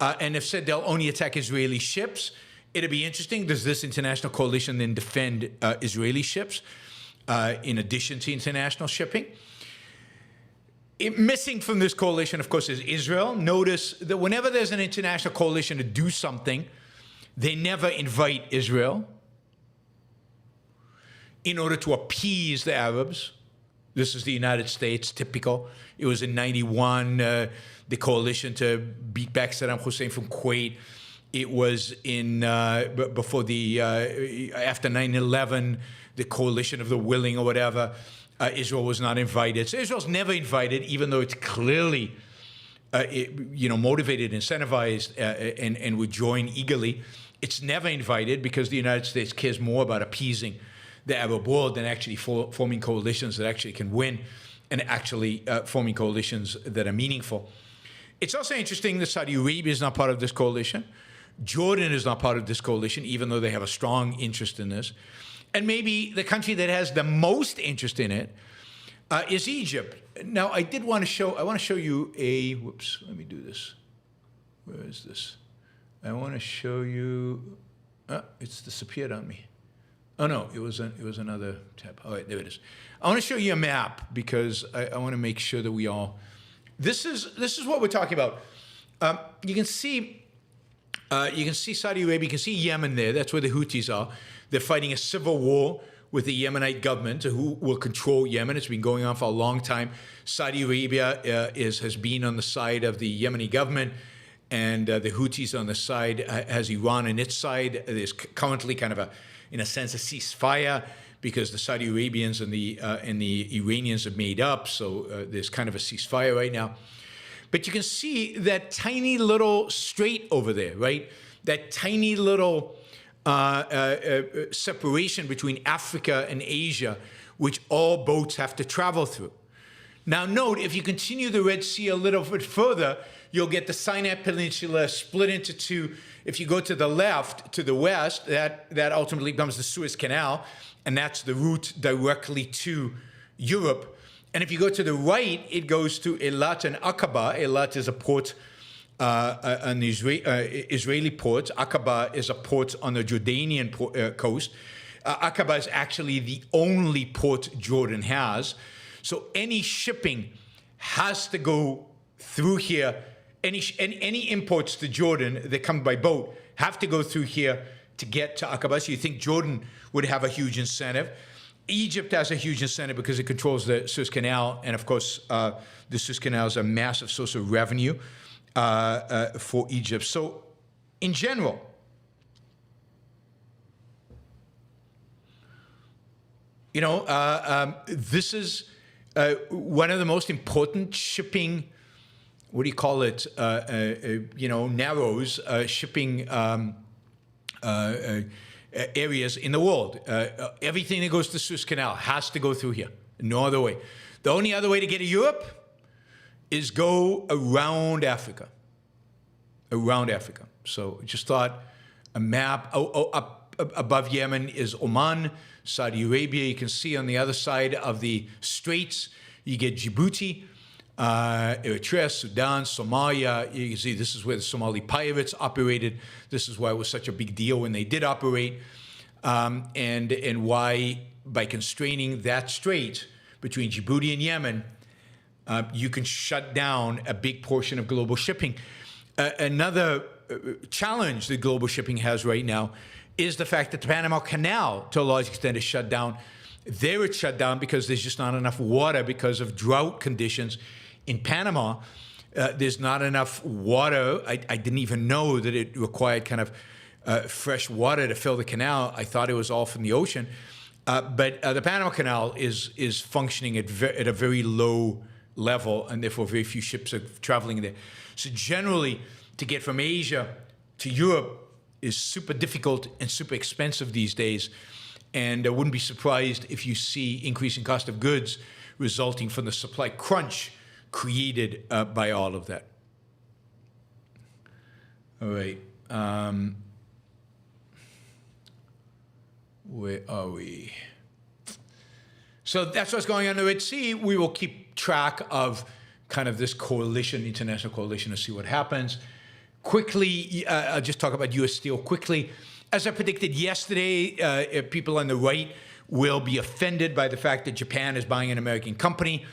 and have said they'll only attack Israeli ships. It'll be interesting. Does this international coalition then defend Israeli ships in addition to international shipping? Missing from this coalition, of course, is Israel. Notice that whenever there's an international coalition to do something, they never invite Israel in order to appease the Arabs. This is the United States, typical. It was in 91, the coalition to beat back Saddam Hussein from Kuwait. It was in before the after 9/11, the coalition of the willing or whatever. Israel was not invited. So Israel's never invited, even though it's clearly motivated, incentivized, and would join eagerly. It's never invited because the United States cares more about appeasing the Arab world than actually forming coalitions that actually can win and actually forming coalitions that are meaningful. It's also interesting that Saudi Arabia is not part of this coalition. Jordan is not part of this coalition, even though they have a strong interest in this. And maybe the country that has the most interest in it is Egypt. Now, I want to show you a, whoops, let me do this. Where is this? I want to show you, it's disappeared on me. Oh no, it was another tab. All right, there it is. I want to show you a map because I want to make sure that we all, this is what we're talking about. You can see Saudi Arabia, you can see Yemen there, that's where the Houthis are. They're fighting a civil war with the Yemenite government who will control Yemen. It's been going on for a long time. Saudi Arabia has been on the side of the Yemeni government, and the Houthis on the side has Iran on its side. There's currently kind of in a sense, a ceasefire because the Saudi Arabians and the Iranians have made up. So there's kind of a ceasefire right now. But you can see that tiny little strait over there, right? That tiny little separation between Africa and Asia, which all boats have to travel through. Now note, if you continue the Red Sea a little bit further, you'll get the Sinai Peninsula split into two. If you go to the left, to the west, that ultimately becomes the Suez Canal, and that's the route directly to Europe. And if you go to the right, it goes to Eilat and Aqaba. Eilat is a port, an Israeli port. Aqaba is a port on the Jordanian coast. Aqaba is actually the only port Jordan has. So any shipping has to go through here. Any imports to Jordan that come by boat have to go through here to get to Aqaba. So you think Jordan would have a huge incentive. Egypt has a huge incentive because it controls the Suez Canal. And of course, the Suez Canal is a massive source of revenue for Egypt. So in general, this is one of the most important shipping, what do you call it, narrows, shipping areas in the world. Everything that goes to the Suez Canal has to go through here. No other way. The only other way to get to Europe is go around Africa. Around Africa. So just thought a map. Up above Yemen is Oman, Saudi Arabia. You can see on the other side of the straits, you get Djibouti, Eritrea, Sudan, Somalia. You can see this is where the Somali pirates operated. This is why it was such a big deal when they did operate, and why by constraining that strait between Djibouti and Yemen, you can shut down a big portion of global shipping. Another challenge that global shipping has right now is the fact that the Panama Canal, to a large extent, is shut down. There it's shut down because there's just not enough water because of drought conditions. In Panama, there's not enough water. I didn't even know that it required kind of fresh water to fill the canal. I thought it was all from the ocean. But the Panama Canal is functioning at a very low level, and therefore very few ships are traveling there. So generally, to get from Asia to Europe is super difficult and super expensive these days. And I wouldn't be surprised if you see increasing cost of goods resulting from the supply crunch created by all of that. All right. Where are we? So that's what's going on in the Red Sea. We will keep track of kind of this coalition, international coalition, to see what happens. Quickly, I'll just talk about U.S. Steel quickly. As I predicted yesterday, people on the right will be offended by the fact that Japan is buying an American company,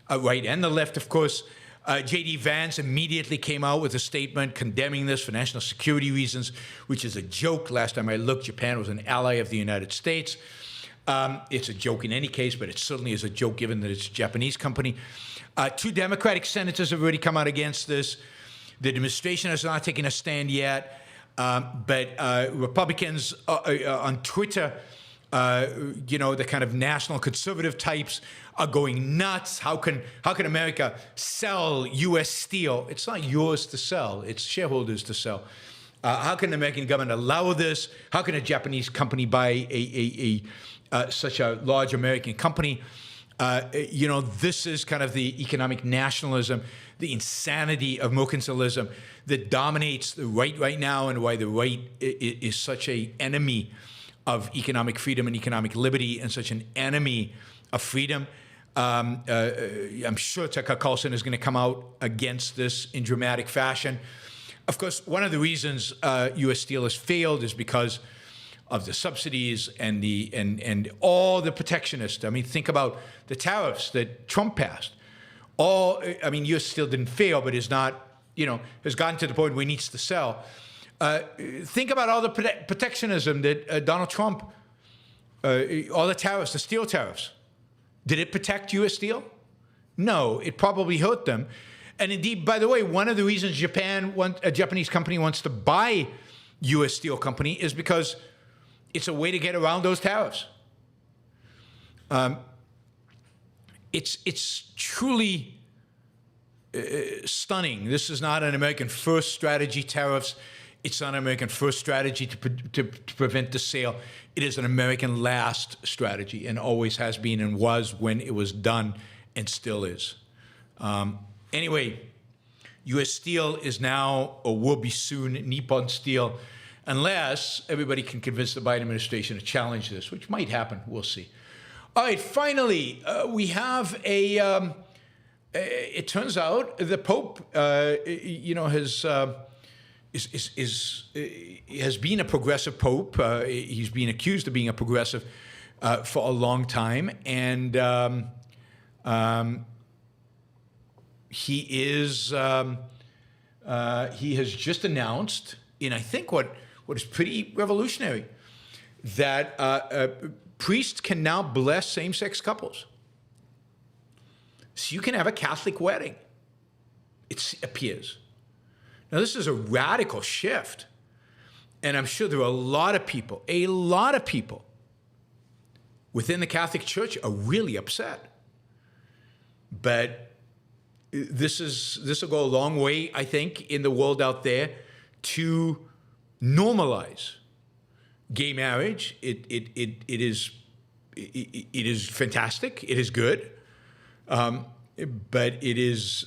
right and the left, of course. J.D. Vance immediately came out with a statement condemning this for national security reasons, which is a joke. Last time I looked, Japan was an ally of the United States. It's a joke in any case, but it certainly is a joke given that it's a Japanese company. 2 Democratic senators have already come out against this. The administration has not taken a stand yet, but Republicans on Twitter, the kind of national conservative types are going nuts. How can America sell U.S. steel? It's not yours to sell. It's shareholders to sell. How can the American government allow this? How can a Japanese company buy such a large American company? This is kind of the economic nationalism, the insanity of mercantilism that dominates the right now, and why the right is such an enemy of economic freedom and economic liberty, and such an enemy of freedom. I'm sure Tucker Carlson is going to come out against this in dramatic fashion. Of course, one of the reasons U.S. Steel has failed is because of the subsidies and all the protectionists. I mean, think about the tariffs that Trump passed. U.S. Steel didn't fail, but is not, has gotten to the point where it needs to sell. Think about all the protectionism that Donald Trump, all the tariffs, the steel tariffs. Did it protect U.S. Steel? No, it probably hurt them. And indeed, by the way, one of the reasons a Japanese company wants to buy U.S. Steel company is because it's a way to get around those tariffs. It's truly stunning. This is not an American first strategy, tariffs. It's not an American first strategy to prevent the sale. It is an American last strategy, and always has been and was when it was done, and still is. Anyway, U.S. Steel is now, or will be soon, Nippon Steel, unless everybody can convince the Biden administration to challenge this, which might happen. We'll see. All right, finally, we have it turns out the Pope, has been a progressive pope. He's been accused of being a progressive for a long time, and he has just announced, in I think what is pretty revolutionary, that priests can now bless same-sex couples. So you can have a Catholic wedding, it appears. Now, this is a radical shift, and I'm sure there are a lot of people within the Catholic Church are really upset. But this will go a long way, I think, in the world out there to normalize gay marriage. It is fantastic. It is good, but it is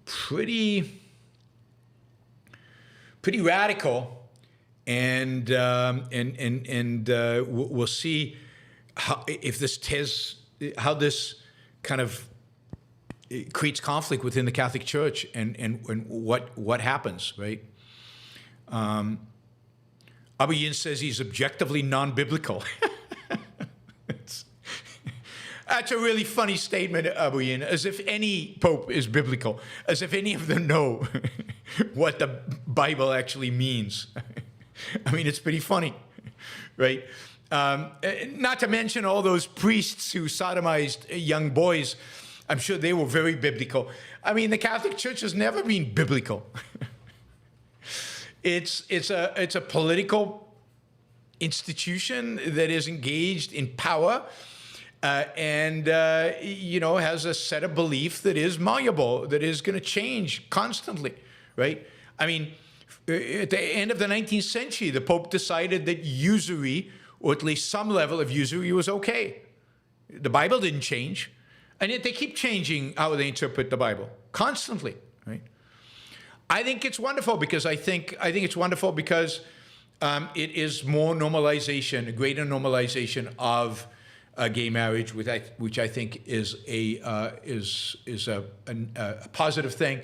pretty radical, and we'll see how this kind of creates conflict within the Catholic Church, and what happens, right? Abu Yin says he's objectively non-biblical. That's a really funny statement, Abu Yin, as if any pope is biblical, as if any of them know what the Bible actually means. I mean, it's pretty funny, right? Not to mention all those priests who sodomized young boys. I'm sure they were very biblical. I mean, the Catholic Church has never been biblical. It's a political institution that is engaged in power, and has a set of belief that is malleable, that is going to change constantly, right? I mean, at the end of the 19th century, the Pope decided that usury, or at least some level of usury, was okay. The Bible didn't change, and yet they keep changing how they interpret the Bible constantly, right? I think it's wonderful because I think it's wonderful because it is more normalization, a greater normalization of gay marriage, which I think is a positive thing.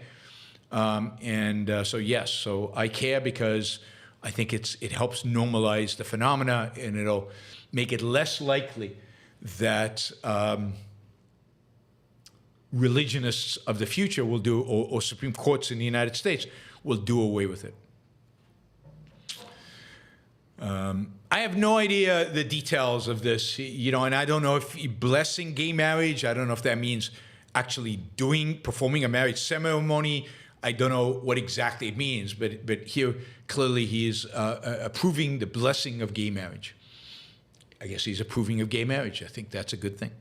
So yes, so I care because I think it helps normalize the phenomena, and it'll make it less likely that religionists of the future will do, or Supreme Courts in the United States will do away with it. I have no idea the details of this, and I don't know if blessing gay marriage, I don't know if that means actually performing a marriage ceremony. I don't know what exactly it means, but here clearly he is approving the blessing of gay marriage. I guess he's approving of gay marriage. I think that's a good thing.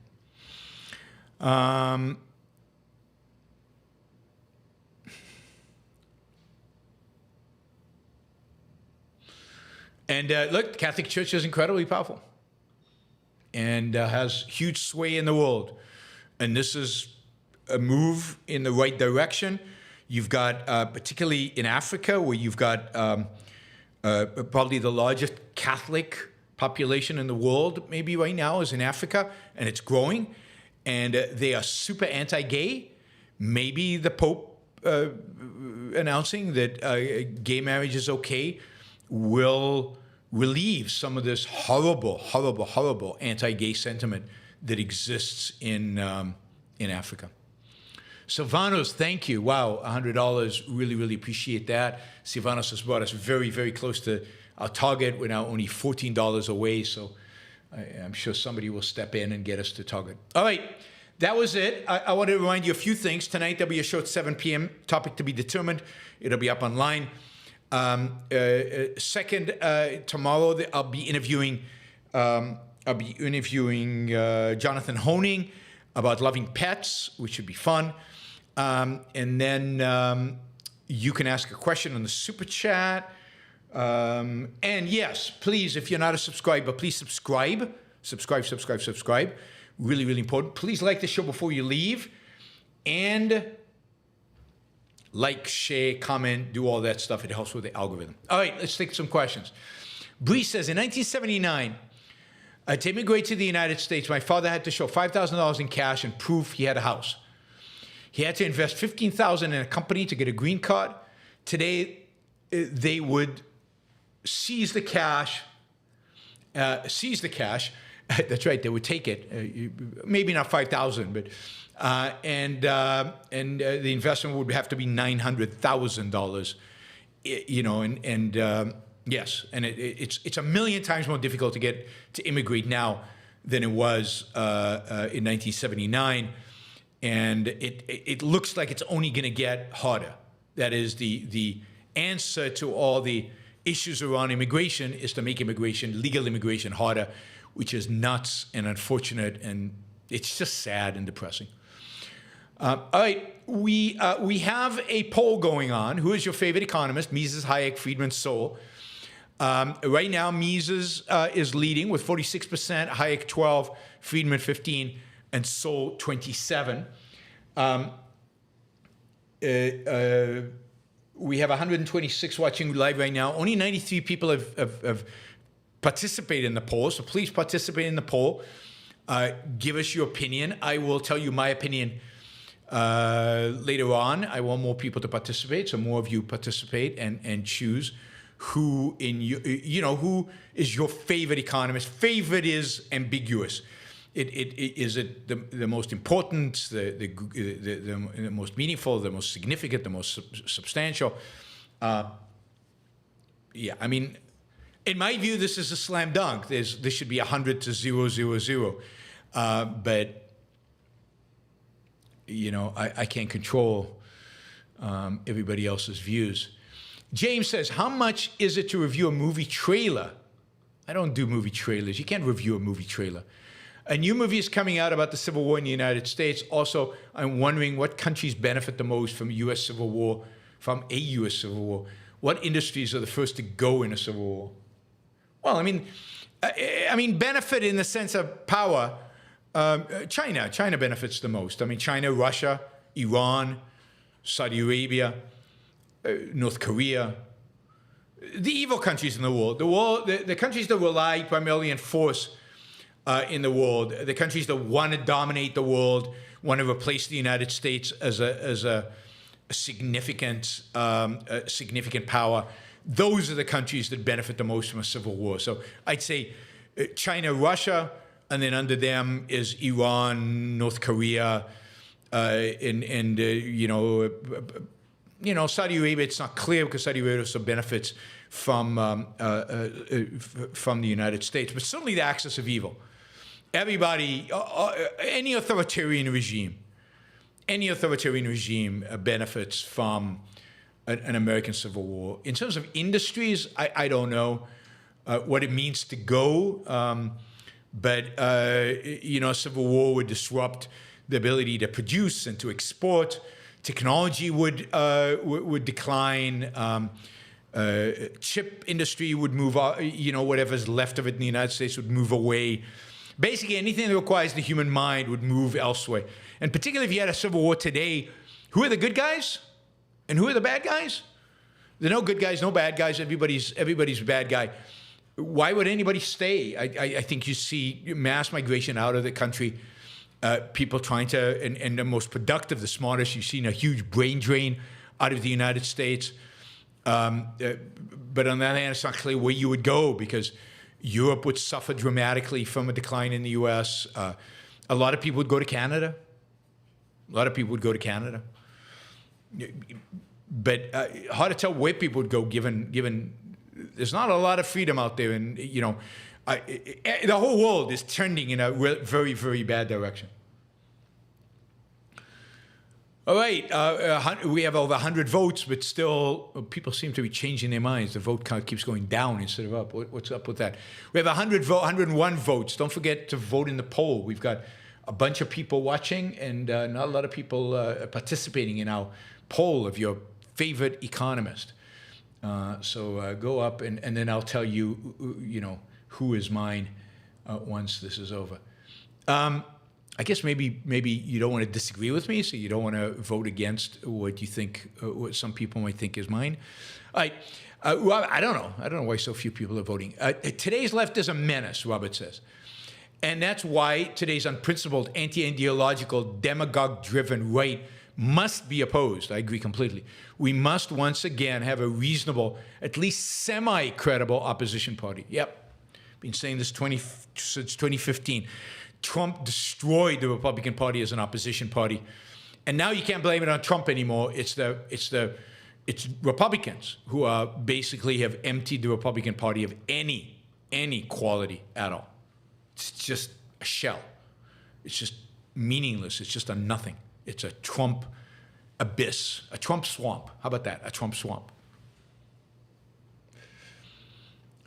And look, the Catholic Church is incredibly powerful and has huge sway in the world. And this is a move in the right direction. You've got, particularly in Africa, where you've got probably the largest Catholic population in the world, maybe right now, is in Africa, and it's growing. And they are super anti-gay. Maybe the Pope announcing that gay marriage is okay will relieve some of this horrible, horrible, horrible anti-gay sentiment that exists in Africa. Silvanos, thank you. Wow, $100. Really, really appreciate that. Silvanos has brought us very, very close to our target. We're now only $14 away, so I'm sure somebody will step in and get us to target. All right, that was it. I want to remind you a few things. Tonight, there'll be a show at 7 p.m., topic to be determined. It'll be up online. Second, tomorrow I'll be interviewing Jonathan Honing about loving pets, which should be fun. And then you can ask a question on the super chat. And yes, please, if you're not a subscriber, please subscribe. Subscribe. Really, really important. Please like the show before you leave. And like, share, comment, do all that stuff. It helps with the algorithm. All right, let's take some questions. Bree says, in 1979, to immigrate to the United States, my father had to show $5,000 in cash and proof he had a house. He had to invest $15,000 in a company to get a green card. Today, they would seize the cash. That's right, they would take it. Maybe not $5,000, but and the investment would have to be $900,000. Yes, and it's a million times more difficult to get to immigrate now than it was in 1979, and it looks like it's only going to get harder. That is, the answer to all the issues around immigration is to make legal immigration harder, which is nuts and unfortunate, and it's just sad and depressing. All right, we have a poll going on. Who is your favorite economist? Mises, Hayek, Friedman, Sowell. Right now, Mises is leading with 46%, Hayek 12%, Friedman 15%, and Sowell 27%. We have 126 watching live right now. Only 93 people have participated in the poll, so please participate in the poll. Give us your opinion. I will tell you my opinion later on. I want more people to participate, so more of you participate and choose who who is your favorite economist. Favorite is ambiguous. Is it the most important, the most meaningful, the most significant, the most substantial? Yeah, I mean, in my view, this is a slam dunk. This should be 100 to 000. But I can't control everybody else's views. James says, how much is it to review a movie trailer? I don't do movie trailers. You can't review a movie trailer. A new movie is coming out about the Civil War in the United States. Also, I'm wondering what countries benefit the most from a U.S. Civil War. What industries are the first to go in a Civil War? Well, I mean, benefit in the sense of power. China benefits the most. I mean, China, Russia, Iran, Saudi Arabia. North Korea, the evil countries in the world, the countries that rely primarily on force in the world, the countries that want to dominate the world, want to replace the United States as a significant power. Those are the countries that benefit the most from a civil war. So I'd say China, Russia, and then under them is Iran, North Korea, and Saudi Arabia. It's not clear because Saudi Arabia also benefits from the United States, but certainly the axis of evil. Everybody, any authoritarian regime benefits from an American civil war. In terms of industries, I don't know what it means to go, but a civil war would disrupt the ability to produce and to export. Technology would decline. Chip industry would move, whatever's left of it in the United States would move away. Basically, anything that requires the human mind would move elsewhere. And particularly if you had a civil war today, who are the good guys and who are the bad guys? There are no good guys, no bad guys. Everybody's a bad guy. Why would anybody stay? I think you see mass migration out of the country. People trying to, and the most productive, the smartest, you've seen a huge brain drain out of the United States. But on the other hand, it's not clear where you would go because Europe would suffer dramatically from a decline in the U.S. A lot of people would go to Canada. But hard to tell where people would go given there's not a lot of freedom out there. And, the whole world is trending in a very, very bad direction. All right, we have over 100 votes, but still people seem to be changing their minds. The vote count keeps going down instead of up. What's up with that? We have 101 votes. Don't forget to vote in the poll. We've got a bunch of people watching and not a lot of people participating in our poll of your favorite economist. So go up and then I'll tell you, who is mine once this is over. I guess maybe you don't want to disagree with me, so you don't want to vote against what you think, what some people might think is mine. All right. Well, I don't know. I don't know why so few people are voting. Today's left is a menace, Robert says. And that's why today's unprincipled, anti-ideological, demagogue-driven right must be opposed. I agree completely. We must once again have a reasonable, at least semi-credible opposition party. Yep. Been saying this since 2015. Trump destroyed the Republican Party as an opposition party. And now you can't blame it on Trump anymore. It's Republicans who are basically have emptied the Republican Party of any quality at all. It's just a shell. It's just meaningless. It's just a nothing. It's a Trump abyss, a Trump swamp. How about that? A Trump swamp.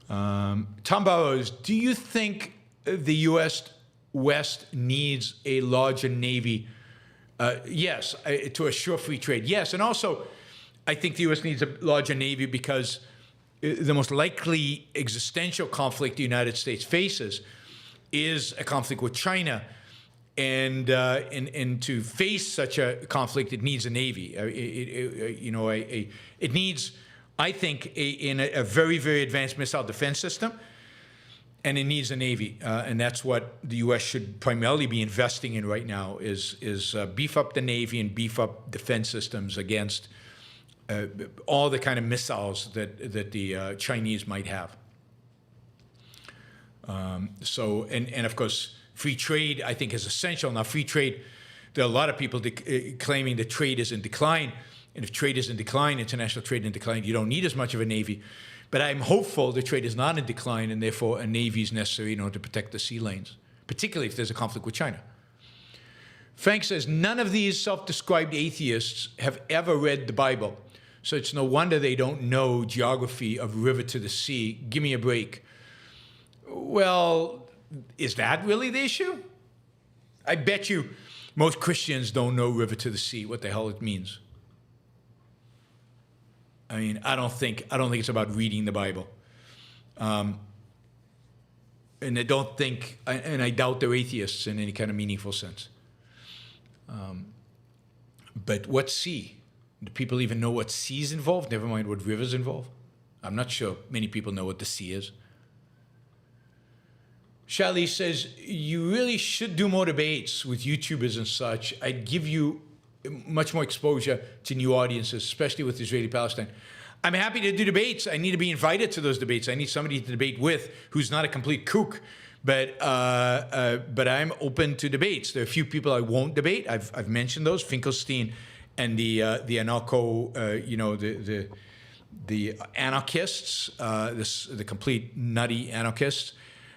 Tom Burrows, do you think the U.S. West needs a larger Navy? Yes, to assure free trade. Yes, and also I think the U.S. needs a larger Navy because the most likely existential conflict the United States faces is a conflict with China. And to face such a conflict, it needs a Navy. It needs, I think, a very, very advanced missile defense system, and it needs a Navy. And that's what the U.S. should primarily be investing in right now is beef up the Navy and beef up defense systems against all the kind of missiles that the Chinese might have. And of course, free trade, I think, is essential. Now, free trade, there are a lot of people claiming that trade is in decline. And if trade is in decline, international trade in decline, you don't need as much of a Navy. But I'm hopeful that trade is not in decline, and therefore a Navy is necessary in order to protect the sea lanes, particularly if there's a conflict with China. Frank says, none of these self-described atheists have ever read the Bible, so it's no wonder they don't know geography of river to the sea. Give me a break. Well, is that really the issue? I bet you most Christians don't know river to the sea, what the hell it means. I mean, I don't think it's about reading the Bible. And I don't think, and I doubt they're atheists in any kind of meaningful sense. But what sea? Do people even know what sea's involved? Never mind what river's involved. I'm not sure many people know what the sea is. Charlie says, you really should do more debates with YouTubers and such. I'd give you much more exposure to new audiences, especially with Israeli-Palestine. I'm happy to do debates. I need to be invited to those debates. I need somebody to debate with who's not a complete kook. But I'm open to debates. There are a few people I won't debate. I've mentioned those, Finkelstein and the anarcho, the anarchists, the complete nutty anarchists.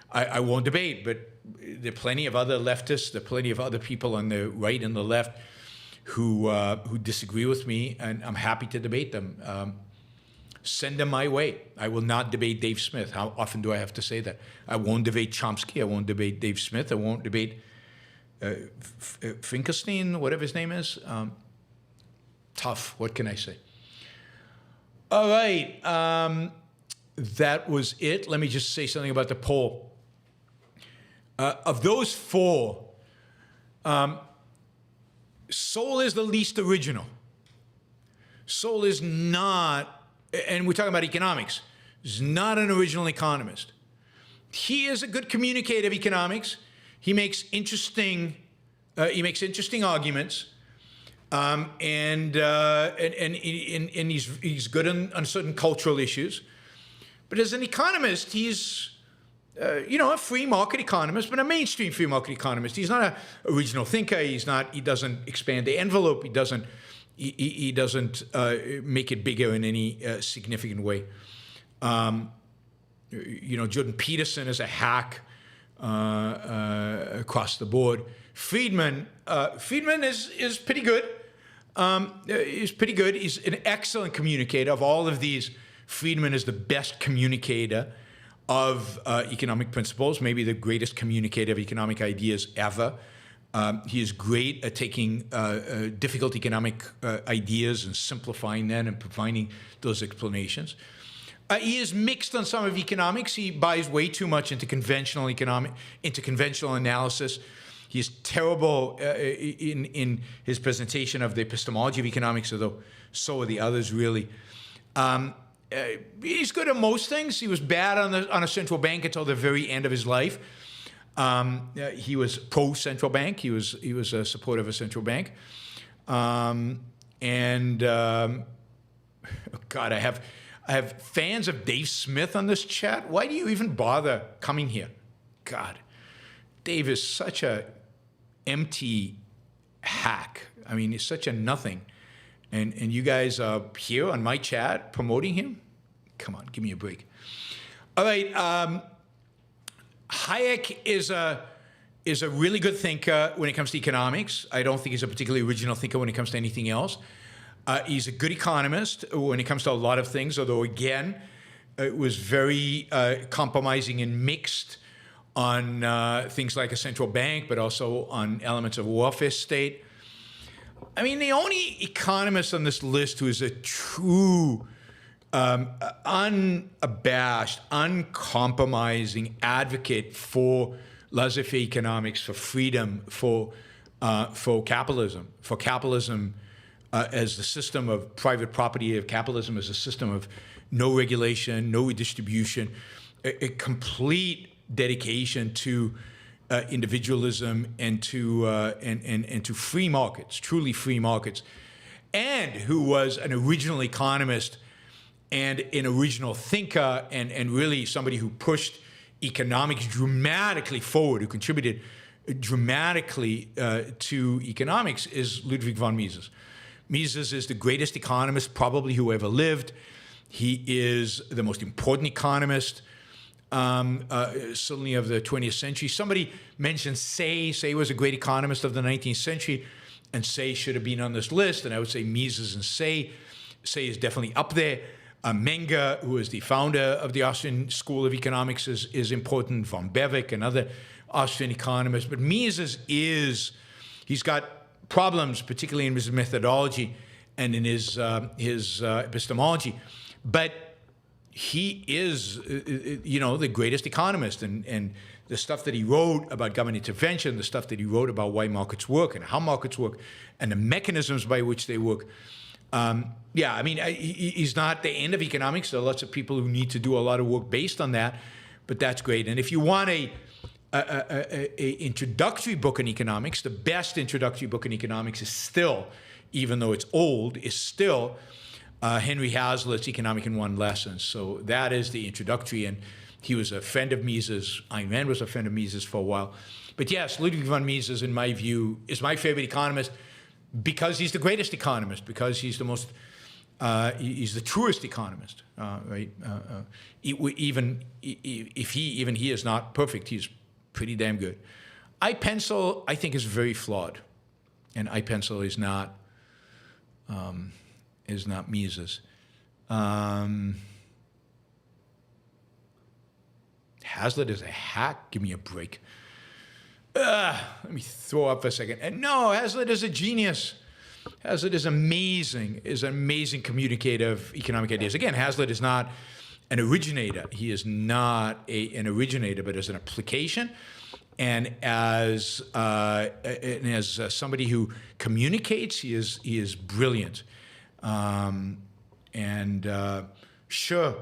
I won't debate, but there are plenty of other leftists. There are plenty of other people on the right and the left who disagree with me, and I'm happy to debate them. Send them my way. I will not debate Dave Smith. How often do I have to say that? I won't debate Chomsky. I won't debate Dave Smith. I won't debate Finkelstein, whatever his name is. Tough. What can I say? All right. That was it. Let me just say something about the poll. Of those four, Sol is the least original. Sol is not, and we're talking about economics, is not an original economist. He is a good communicator of economics. He makes interesting arguments, and he's good on certain cultural issues. But as an economist, he's a free market economist, but a mainstream free market economist. He's not an original thinker. He doesn't expand the envelope. He doesn't make it bigger in any significant way. Jordan Peterson is a hack across the board. Friedman is pretty good. He's pretty good. He's an excellent communicator. Of all of these, Friedman is the best communicator of economic principles, maybe the greatest communicator of economic ideas ever. He is great at taking difficult economic ideas and simplifying them and providing those explanations. He is mixed on some of economics. He buys way too much into conventional analysis. He is terrible in his presentation of the epistemology of economics, although so are the others, really. He's good at most things. He was bad on a central bank until the very end of his life. He was pro-central bank. He was a supporter of a central bank. God, I have fans of Dave Smith on this chat. Why do you even bother coming here? God, Dave is such a empty hack. I mean, he's such a nothing. And you guys are here on my chat promoting him? Come on, give me a break. All right. Hayek is a really good thinker when it comes to economics. I don't think he's a particularly original thinker when it comes to anything else. He's a good economist when it comes to a lot of things, although, again, it was very compromising and mixed on things like a central bank, but also on elements of a welfare state. I mean, the only economist on this list who is a true, unabashed, uncompromising advocate for laissez-faire economics, for freedom, for capitalism as the system of private property, of capitalism as a system of no regulation, no redistribution, a complete dedication to individualism and to free markets, truly free markets, and who was an original economist and an original thinker and really somebody who pushed economics dramatically forward, who contributed dramatically to economics, is Ludwig von Mises. Mises is the greatest economist probably who ever lived. He is the most important economist certainly of the 20th century. Somebody mentioned Say. Say was a great economist of the 19th century, and Say should have been on this list. And I would say Mises and Say. Say is definitely up there. Menger, who is the founder of the Austrian School of Economics, is important. Von Bewick, another Austrian economist. But Mises he's got problems, particularly in his methodology and in his epistemology. But he is, the greatest economist, and the stuff that he wrote about government intervention, the stuff that he wrote about why markets work and how markets work, and the mechanisms by which they work, Yeah, I mean, he's not the end of economics. There are lots of people who need to do a lot of work based on that, but that's great. And if you want a introductory book on economics, the best introductory book on economics is still, even though it's old, is still Henry Hazlitt's Economic in One Lesson. So that is the introductory, and he was a friend of Mises. Ayn Rand was a friend of Mises for a while. But yes, Ludwig von Mises, in my view, is my favorite economist because he's the greatest economist, because he's the most, he's the truest economist, right? Even if he is not perfect, he's pretty damn good. iPencil, I think, is very flawed, and iPencil is not Mises. Hazlitt is a hack. Give me a break. Let me throw up for a second. And no, Hazlitt is a genius. Hazlitt is amazing. Is an amazing communicator of economic ideas. Again, Hazlitt is not an originator. He is not an originator, but as an application, and as somebody who communicates, he is brilliant. Sure,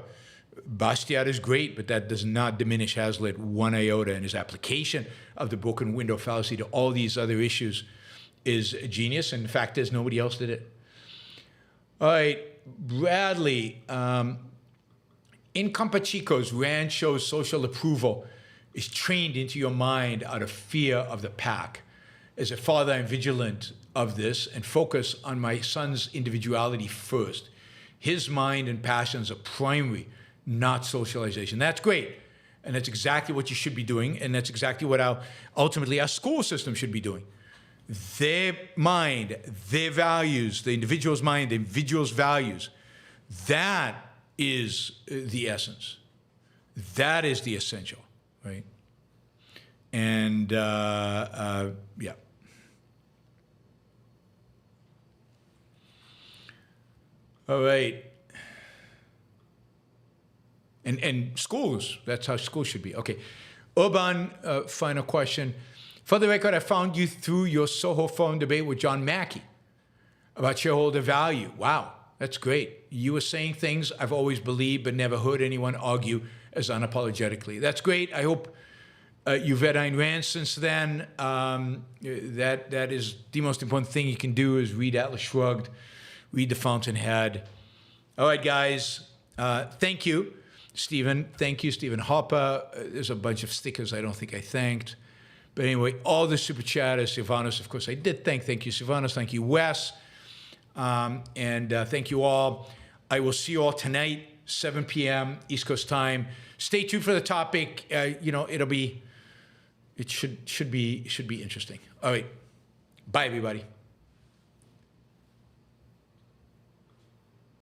Bastiat is great, but that does not diminish Hazlitt one iota, and his application of the broken window fallacy to all these other issues is a genius, and the fact is nobody else did it. All right, Bradley, in Comprachicos, Rand shows social approval is trained into your mind out of fear of the pack. As a father, I'm vigilant of this and focus on my son's individuality first. His mind and passions are primary, not socialization. That's great. And that's exactly what you should be doing. And that's exactly what ultimately our school system should be doing. Their mind, their values, the individual's mind, the individual's values, that is the essence. That is the essential, right? And yeah. All right. And schools, that's how schools should be. Okay. Urban, final question. For the record, I found you through your SOHO forum debate with John Mackey about shareholder value. Wow, that's great. You were saying things I've always believed but never heard anyone argue as unapologetically. That's great. I hope you've read Ayn Rand since then. That is the most important thing you can do is read Atlas Shrugged, read The Fountainhead. All right, guys. Thank you, Stephen. Thank you, Stephen Hopper. There's a bunch of stickers I don't think I thanked. But anyway, all the super chatters, Silvanos, of course, I did thank. Thank you, Silvanos. Thank you, Wes. Thank you all. I will see you all tonight, 7 p.m. East Coast time. Stay tuned for the topic. It should be interesting. All right. Bye, everybody.